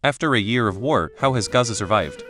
After a year of war, how has Gaza survived?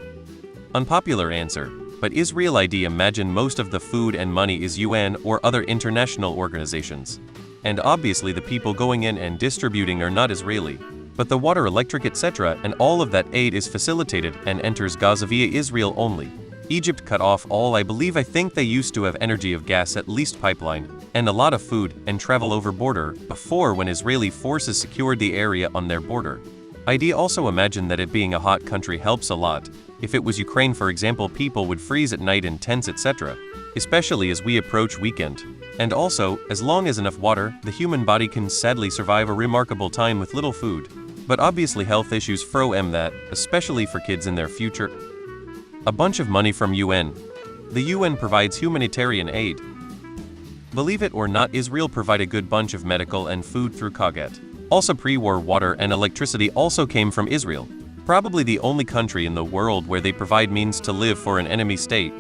Unpopular answer, but Israel imagine most of the food and money is UN or other international organizations. And obviously the people going in and distributing are not Israeli, but the water, electric, etc. and all of that aid is facilitated and enters Gaza via Israel only. Egypt cut off all. I think they used to have energy of gas, at least pipeline, and a lot of food and travel over border before when Israeli forces secured the area on their border. I'd also imagine that it being a hot country helps a lot. If it was Ukraine, for example, people would freeze at night in tents, etc., especially as we approach weekend. And also, as long as enough water, the human body can sadly survive a remarkable time with little food. But obviously health issues from that, especially for kids in their future. A bunch of money from UN. The UN provides humanitarian aid. Believe it or not, Israel provide a good bunch of medical and food through Kaget. Also pre-war water and electricity also came from Israel. Probably the only country in the world where they provide means to live for an enemy state.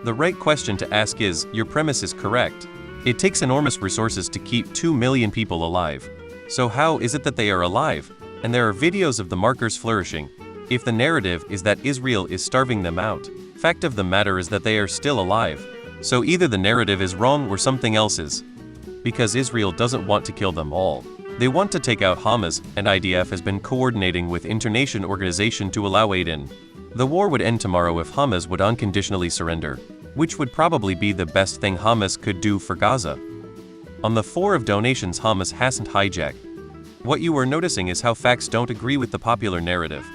The right question to ask is, your premise is correct. It takes enormous resources to keep 2 million people alive. So how is it that they are alive? And there are videos of the markers flourishing. If the narrative is that Israel is starving them out, fact of the matter is that they are still alive. So either the narrative is wrong or something else is. Because Israel doesn't want to kill them all. They want to take out Hamas, and IDF has been coordinating with international organization to allow aid in. The war would end tomorrow if Hamas would unconditionally surrender, which would probably be the best thing Hamas could do for Gaza. On the 4 of donations Hamas hasn't hijacked. What you are noticing is how facts don't agree with the popular narrative.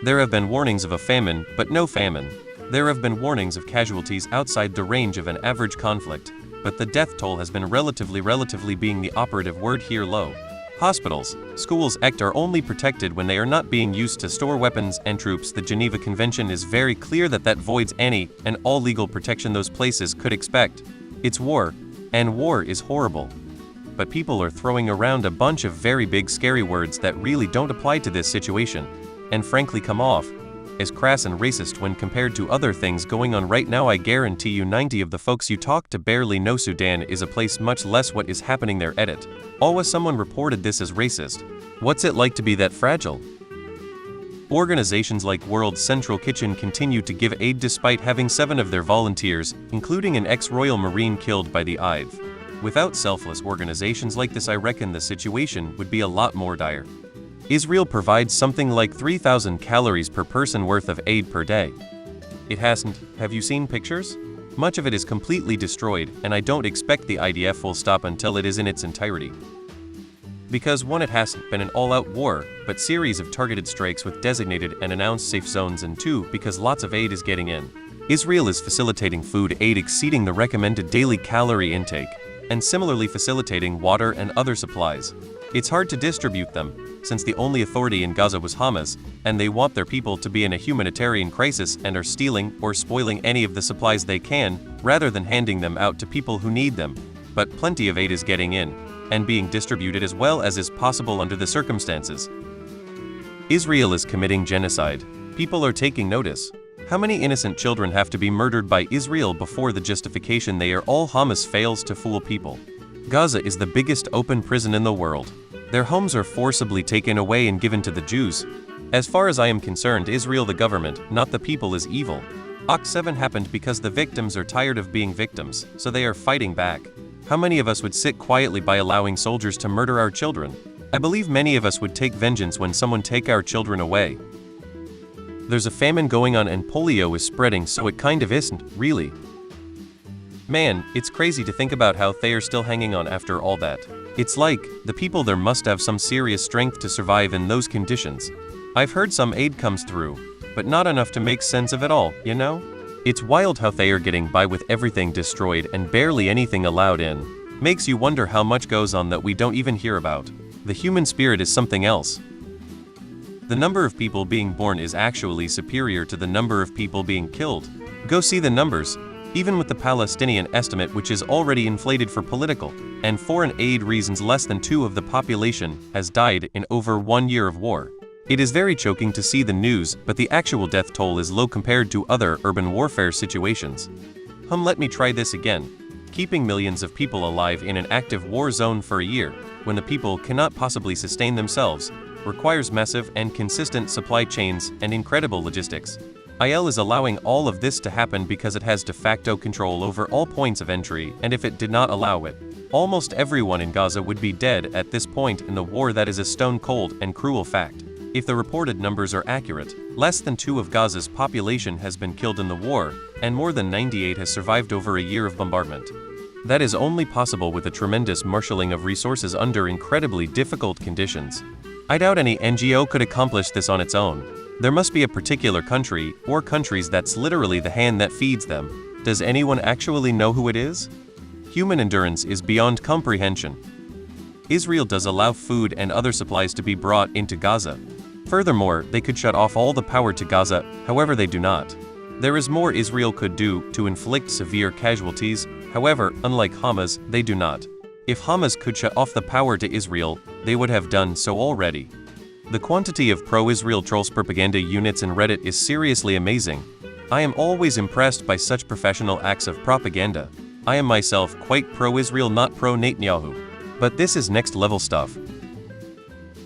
There have been warnings of a famine, but no famine. There have been warnings of casualties outside the range of an average conflict, but the death toll has been relatively being the operative word here, low. Hospitals, schools, are only protected when they are not being used to store weapons and troops. The Geneva Convention is very clear that voids any and all legal protection those places could expect. It's war, and war is horrible. But people are throwing around a bunch of very big scary words that really don't apply to this situation, and frankly come off as crass and racist when compared to other things going on right now. I guarantee you 90 of the folks you talk to barely know Sudan is a place, much less what is happening there. Edit. Always someone reported this as racist. What's it like to be that fragile? Organizations like World Central Kitchen continue to give aid despite having 7 of their volunteers, including an ex-Royal Marine, killed by the IDF. Without selfless organizations like this, I reckon the situation would be a lot more dire. Israel provides something like 3,000 calories per person worth of aid per day. It hasn't. Have you seen pictures? Much of it is completely destroyed, and I don't expect the IDF will stop until it is in its entirety. Because 1, it hasn't been an all-out war, but series of targeted strikes with designated and announced safe zones, and 2, because lots of aid is getting in. Israel is facilitating food aid exceeding the recommended daily calorie intake, and similarly facilitating water and other supplies. It's hard to distribute them, since the only authority in Gaza was Hamas, and they want their people to be in a humanitarian crisis and are stealing or spoiling any of the supplies they can, rather than handing them out to people who need them. But plenty of aid is getting in, and being distributed as well as is possible under the circumstances. Israel is committing genocide. People are taking notice. How many innocent children have to be murdered by Israel before the justification they are all Hamas fails to fool people? Gaza is the biggest open prison in the world. Their homes are forcibly taken away and given to the Jews. As far as I am concerned, Israel, the government, not the people, is evil. Oct 7 happened because the victims are tired of being victims, so they are fighting back. How many of us would sit quietly by allowing soldiers to murder our children? I believe many of us would take vengeance when someone take our children away. There's a famine going on and polio is spreading, so it kind of isn't, really. Man, it's crazy to think about how they are still hanging on after all that. It's like, the people there must have some serious strength to survive in those conditions. I've heard some aid comes through, but not enough to make sense of it all, you know? It's wild how they are getting by with everything destroyed and barely anything allowed in. Makes you wonder how much goes on that we don't even hear about. The human spirit is something else. The number of people being born is actually superior to the number of people being killed. Go see the numbers. Even with the Palestinian estimate, which is already inflated for political and foreign aid reasons, less than 2% of the population has died in over 1 year of war. It is very choking to see the news, but the actual death toll is low compared to other urban warfare situations. Let me try this again. Keeping millions of people alive in an active war zone for a year, when the people cannot possibly sustain themselves, requires massive and consistent supply chains and incredible logistics. IL is allowing all of this to happen because it has de facto control over all points of entry, and if it did not allow it, almost everyone in Gaza would be dead at this point in the war. That is a stone-cold and cruel fact. If the reported numbers are accurate, less than 2% of Gaza's population has been killed in the war, and more than 98% has survived over a year of bombardment. That is only possible with a tremendous marshalling of resources under incredibly difficult conditions. I doubt any NGO could accomplish this on its own. There must be a particular country, or countries, that's literally the hand that feeds them. Does anyone actually know who it is? Human endurance is beyond comprehension. Israel does allow food and other supplies to be brought into Gaza. Furthermore, they could shut off all the power to Gaza, however they do not. There is more Israel could do to inflict severe casualties, however, unlike Hamas, they do not. If Hamas could shut off the power to Israel, they would have done so already. The quantity of pro-Israel trolls propaganda units in Reddit is seriously amazing. I am always impressed by such professional acts of propaganda. I am myself quite pro-Israel, not pro-Netanyahu. But this is next level stuff.